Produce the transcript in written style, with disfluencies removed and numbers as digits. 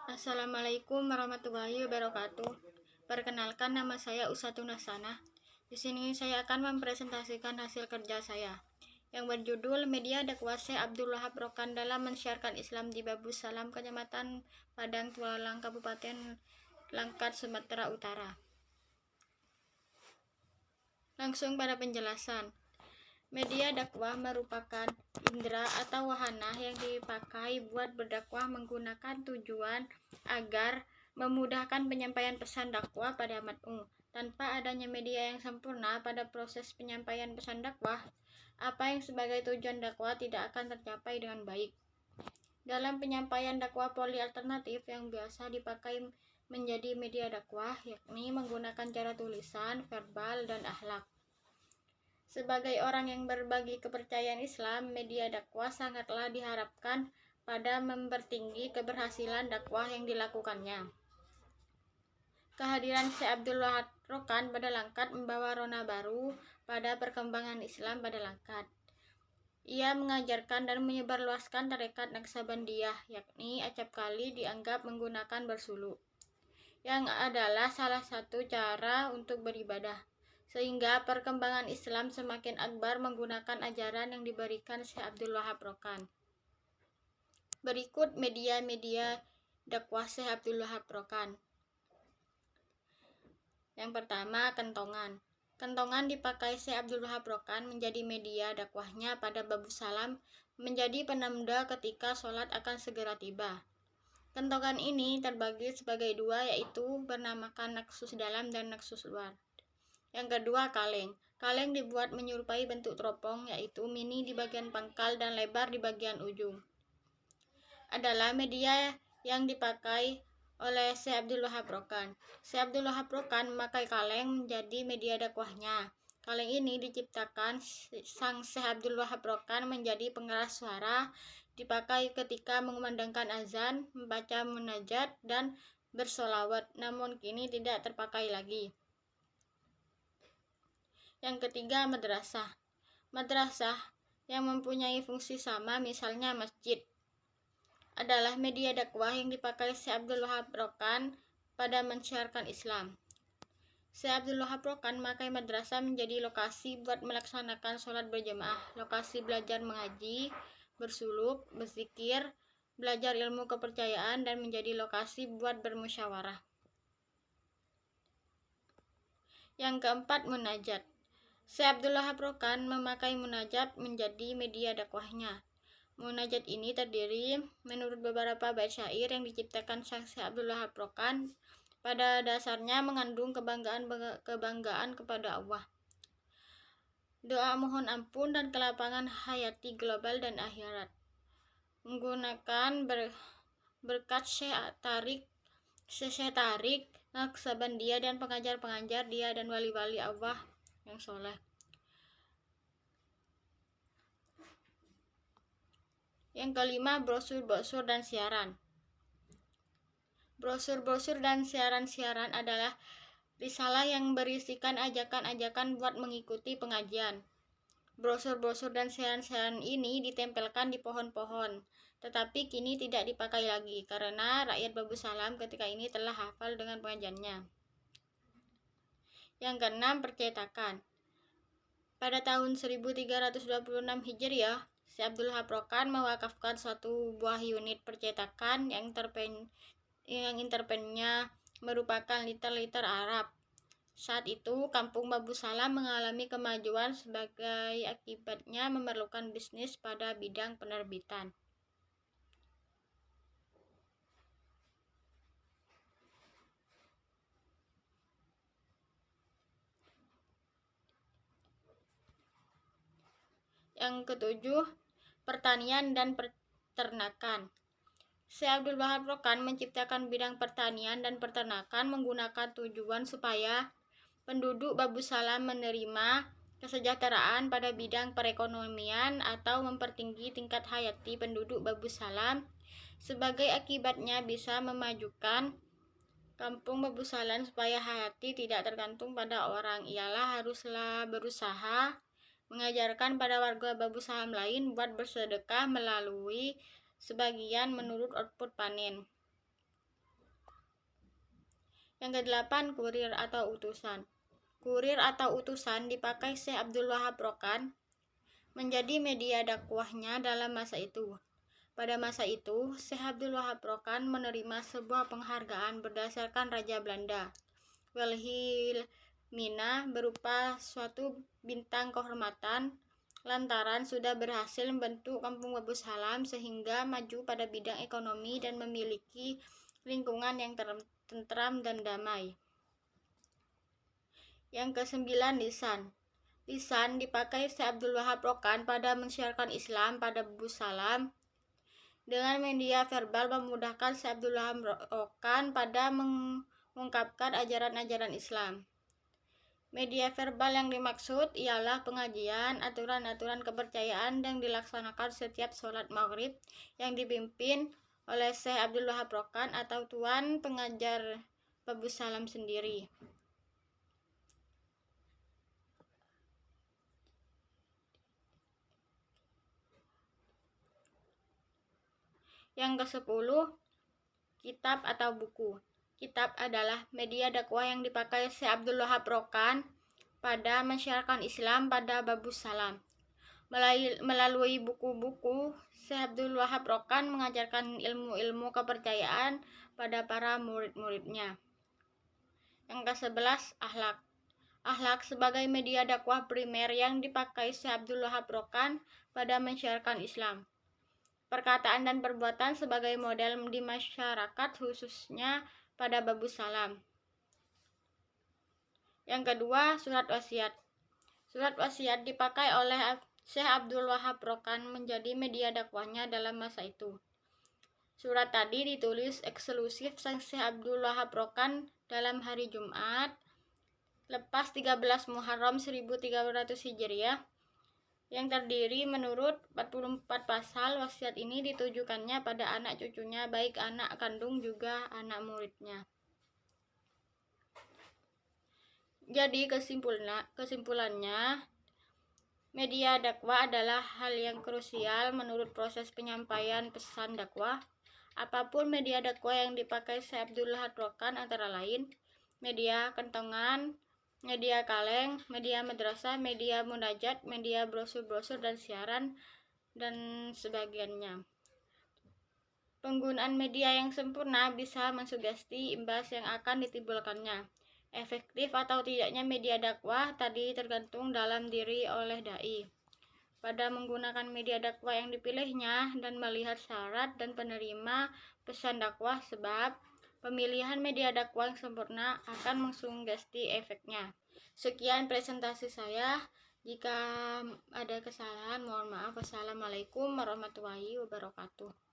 Assalamualaikum warahmatullahi wabarakatuh. Perkenalkan, nama saya Usatun Hasanah. Di sini saya akan mempresentasikan hasil kerja saya yang berjudul Media Dakwah Syekh Abdul Wahab Rokan dalam Mensiarkan Islam di Babus Salam, Kecamatan Padang Tualang, Kabupaten Langkat, Sumatera Utara. Langsung pada penjelasan. Media dakwah merupakan indera atau wahana yang dipakai buat berdakwah menggunakan tujuan agar memudahkan penyampaian pesan dakwah pada mad'u. Tanpa adanya media yang sempurna pada proses penyampaian pesan dakwah, apa yang sebagai tujuan dakwah tidak akan tercapai dengan baik. Dalam penyampaian dakwah poli alternatif yang biasa dipakai menjadi media dakwah, yakni menggunakan cara tulisan, verbal, dan akhlak. Sebagai orang yang berbagi kepercayaan Islam, media dakwah sangatlah diharapkan pada mempertinggi keberhasilan dakwah yang dilakukannya. Kehadiran Syekh Abdul Wahab Rokan pada Langkat membawa rona baru pada perkembangan Islam pada Langkat. Ia mengajarkan dan menyebarluaskan tarekat Naqsabandiyah, yakni acap kali dianggap menggunakan bersuluk, yang adalah salah satu cara untuk beribadah. Sehingga perkembangan Islam semakin akbar menggunakan ajaran yang diberikan Syekh Abdul Wahab Rokan. Berikut media-media dakwah Syekh Abdul Wahab Rokan. Yang pertama, kentongan. Kentongan dipakai Syekh Abdul Wahab Rokan menjadi media dakwahnya pada Babus Salam, menjadi penanda ketika sholat akan segera tiba. Kentongan ini terbagi sebagai dua, yaitu bernamakan naksus dalam dan naksus luar. Yang kedua, kaleng. Kaleng dibuat menyerupai bentuk teropong, yaitu mini di bagian pangkal dan lebar di bagian ujung. Adalah media yang dipakai oleh Syekh Abdul Wahab Rokan. Syekh Abdul Wahab Rokan memakai kaleng menjadi media dakwahnya. Kaleng ini diciptakan sang Syekh Abdul Wahab Rokan menjadi pengeras suara, dipakai ketika mengumandangkan azan, membaca munajat, dan bersolawat, namun kini tidak terpakai lagi. Yang ketiga, madrasah. Madrasah yang mempunyai fungsi sama, misalnya masjid, adalah media dakwah yang dipakai Syekh Abdul Wahab Rokan pada mensiarkan Islam. Syekh Abdul Wahab Rokan memakai madrasah menjadi lokasi buat melaksanakan sholat berjamaah, lokasi belajar mengaji, bersuluk, berzikir, belajar ilmu kepercayaan, dan menjadi lokasi buat bermusyawarah. Yang keempat, munajat. Syekh Abdul Wahab Rokan memakai munajat menjadi media dakwahnya. Munajat ini terdiri menurut beberapa bait syair yang diciptakan sang Syekh Abdul Wahab Rokan, pada dasarnya mengandung kebanggaan kepada Allah, doa mohon ampun, dan kelapangan hayati global dan akhirat. Menggunakan berkat Syekh Tarik Naqsabandiyah dan pengajar-pengajar dia dan wali-wali Allah yang soleh. Yang kelima, brosur-brosur dan siaran. Brosur-brosur dan siaran-siaran adalah risalah yang berisikan ajakan-ajakan buat mengikuti pengajian. Brosur-brosur dan siaran-siaran ini ditempelkan di pohon-pohon, tetapi kini tidak dipakai lagi karena rakyat Babus Salam ketika ini telah hafal dengan pengajiannya. Yang keenam, percetakan. Pada tahun 1326 Hijriah, Syekh Abdul Wahab Rokan mewakafkan suatu buah unit percetakan yang interpennya merupakan liter-liter Arab. Saat itu, kampung Babus Salam mengalami kemajuan sebagai akibatnya memerlukan bisnis pada bidang penerbitan. Yang ketujuh, pertanian dan peternakan. Syekh Abdul Wahab Rokan menciptakan bidang pertanian dan peternakan menggunakan tujuan supaya penduduk Babus Salam menerima kesejahteraan pada bidang perekonomian atau mempertinggi tingkat hayati penduduk Babus Salam. Sebagai akibatnya bisa memajukan kampung Babus Salam supaya hayati tidak tergantung pada orang. Ialah haruslah berusaha mengajarkan pada warga Babus Salam lain buat bersedekah melalui sebagian menurut output panen. Yang kedelapan, kurir atau utusan. Kurir atau utusan dipakai Syekh Abdul Wahab Rokan menjadi media dakwahnya dalam masa itu. Pada masa itu, Syekh Abdul Wahab Rokan menerima sebuah penghargaan berdasarkan Raja Belanda, Wilhelmina, berupa suatu bintang kehormatan lantaran sudah berhasil membentuk Kampung Babu Salam sehingga maju pada bidang ekonomi dan memiliki lingkungan yang tentram dan damai. Yang kesembilan, lisan. Lisan dipakai Syekh Abdul Wahab Rokan pada mensiarkan Islam pada Babu Salam. Dengan media verbal memudahkan Syekh Abdul Wahab Rokan pada mengungkapkan ajaran-ajaran Islam. Media verbal yang dimaksud ialah pengajian, aturan-aturan kepercayaan yang dilaksanakan setiap sholat maghrib yang dipimpin oleh Syekh Abdul Wahab Rokan atau Tuan Pengajar Babu Salam sendiri. Yang ke-10, kitab atau buku. Kitab adalah media dakwah yang dipakai Syekh Abdul Wahab Rokan pada mensiarkan Islam pada Babu Salam. Melalui buku-buku, Syekh Abdul Wahab Rokan mengajarkan ilmu-ilmu kepercayaan pada para murid-muridnya. Yang ke-11, akhlak. Akhlak sebagai media dakwah primer yang dipakai Syekh Abdul Wahab Rokan pada mensiarkan Islam. Perkataan dan perbuatan sebagai model di masyarakat khususnya pada Babu Salam. Yang kedua, surat wasiat. Surat wasiat dipakai oleh Syekh Abdul Wahab Rokan menjadi media dakwahnya dalam masa itu. Surat tadi ditulis eksklusif Syekh Abdul Wahab Rokan dalam hari Jumat lepas 13 Muharram 1300 Hijriah yang terdiri menurut 44 pasal. Wasiat ini ditujukannya pada anak cucunya, baik anak kandung juga anak muridnya. Jadi kesimpulannya, media dakwah adalah hal yang krusial menurut proses penyampaian pesan dakwah. Apapun media dakwah yang dipakai Syekh Abdul Wahab Rokan antara lain media kentongan, media kaleng, media madrasah, media munajat, media brosur-brosur dan siaran, dan sebagiannya. Penggunaan media yang sempurna bisa mensugesti imbas yang akan ditimbulkannya. Efektif atau tidaknya media dakwah tadi tergantung dalam diri oleh dai pada menggunakan media dakwah yang dipilihnya dan melihat syarat dan penerima pesan dakwah, sebab pemilihan media dakwah yang sempurna akan mensugesti efeknya. Sekian presentasi saya. Jika ada kesalahan, mohon maaf. Wassalamualaikum warahmatullahi wabarakatuh.